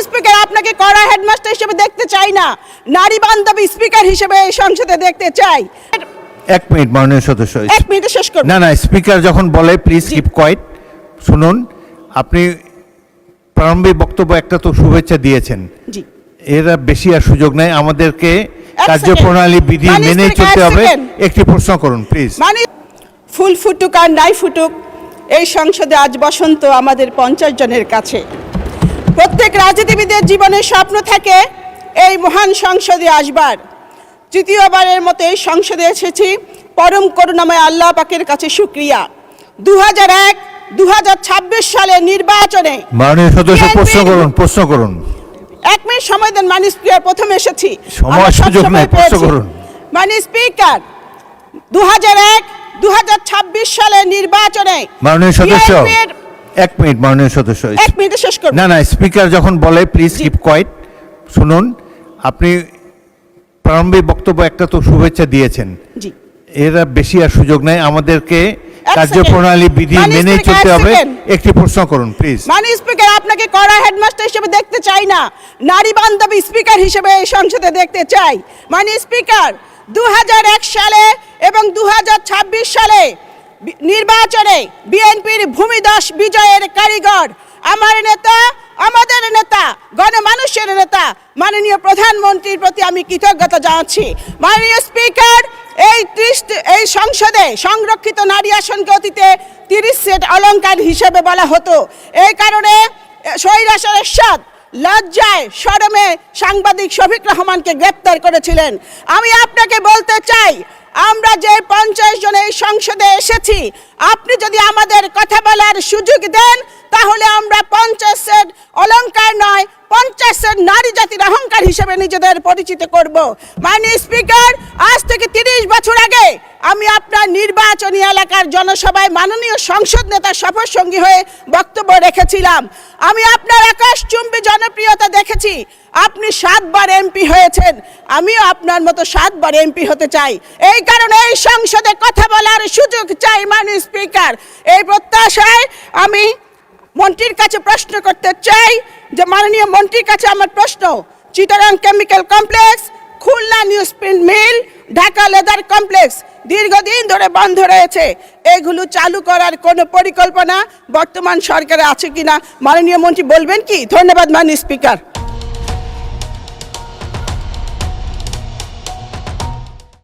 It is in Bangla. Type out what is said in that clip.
স্পিকার, আপনাকে কড়া হেডমাস্টার হিসেবে দেখতে চাই না, নারী বান্ধবী স্পিকার হিসেবে এই সংসদে দেখতে চাই। এক মিনিট মাননীয় সদস্য, এক মিনিটে শেষ করব। না স্পিকার যখন বলে প্লিজ কিপ কোয়াইট। শুনুন, আপনি প্রারম্ভিক বক্তব্য একটা তো শুভেচ্ছা দিয়েছেন, জি, এরা বেশি আর সুযোগ নাই, আমাদেরকে কার্যপ্রণালী বিধি মানে মেনে স্পিকার, চলতে এক হবে। সেকেন্ড। একটি প্রশ্ন করুন প্লিজ। মানে ফুল ফুটুক আর নাই ফুটুক, এই সংসদে আজ বসন্ত আমাদের 50 জনের কাছে। প্রত্যেক রাজনীতিবিদের জীবনে স্বপ্ন থাকে এই মহান সংসদে আসবার। তৃতীয়বারের মতো এই সংসদে এসেছি, পরম করুণাময় আল্লাহ পাকের কাছে শুকরিয়া। 2001-2026 সালের নির্বাচনে মাননীয় সদস্য প্রশ্ন করুন। 1 মিনিট সময় দেন মাননীয় স্পিকার, প্রথমে এসেছি, সময় সুযোগ নাই, প্রশ্ন করুন। মাননীয় স্পিকার, 2001-2026 সালের নির্বাচনে মাননীয় সদস্য, এক মিনিট মাননীয় সদস্য, এক মিনিটে শেষ করব। না স্পিকার যখন বলে প্লিজ কিপ কোয়াইট। শুনুন, আপনি প্রারম্ভিক বক্তব্য একটা তো শুভেচ্ছা দিয়েছেন, জি, এরা বেশি আর সুযোগ নাই, আমাদেরকে কার্যপ্রণালী বিধি মেনে চলতে হবে। একটি প্রশ্ন করুন প্লিজ। মাননীয় স্পিকার, আপনাকে কড়া হেডমাস্টার হিসেবে দেখতে চাই না, নারী বান্ধবী স্পিকার হিসেবে এই সংসদে দেখতে চাই। মাননীয় স্পিকার, 2001 সালে এবং 2026 সালে নির্বাচনে বিএনপির ভূমিধস বিজয়ের কারিগর, আমার নেতা, আমাদের নেতা, গণমানুষের নেতা মাননীয় প্রধানমন্ত্রীর প্রতি আমি কৃতজ্ঞতা জানাচ্ছি। মাননীয় স্পিকার, এই সংসদে সংরক্ষিত নারী আসনকে অতীতে 30 সেট অলংকার হিসেবে বলা হতো। এই কারণে স্বৈরাচার এরশাদ লজ্জায় শরমে সাংবাদিক শফিক রহমানকে গ্রেপ্তার করেছিলেন। আমি আপনাকে বলতে চাই, আমরা যে 50 জন এই সংসদে এসেছি, আপনি যদি আমাদের কথা বলার সুযোগ দেন তাহলে আমরা 50 সেট অলংকার নয়, 50 সেট নারী জাতির অহংকার হিসেবে নিজেদের পরিচিত করব। মাননীয় স্পিকার, আজ থেকে 30 বছর আগে আমি আপনার নির্বাচনী এলাকার জনসভায় মাননীয় সংসদ নেতার সফর সঙ্গী হয়ে বক্তব্য রেখেছিলাম। আমি আপনার আকাশচুম্বী জনপ্রিয়তা দেখেছি। আপনি 7 বার এমপি হয়েছেন, আমিও আপনার মতো 7 বার এমপি হতে চাই। এই কারণে এই সংসদে কথা বলার সুযোগ চাই। মাননীয় স্পিকার, এই প্রত্যাশায় আমি মন্ত্রীর কাছে প্রশ্ন করতে চাই যে মাননীয় মন্ত্রীর কাছে আমার প্রশ্ন, Chittagong chemical complex, Khulna newsprint mill, Dhaka leather complex দীর্ঘদিন ধরে বন্ধ রয়েছে, এগুলো চালু করার কোনো পরিকল্পনা বর্তমান সরকারে আছে কিনা মাননীয় মন্ত্রী বলবেন কি? ধন্যবাদ মাননীয় স্পিকার।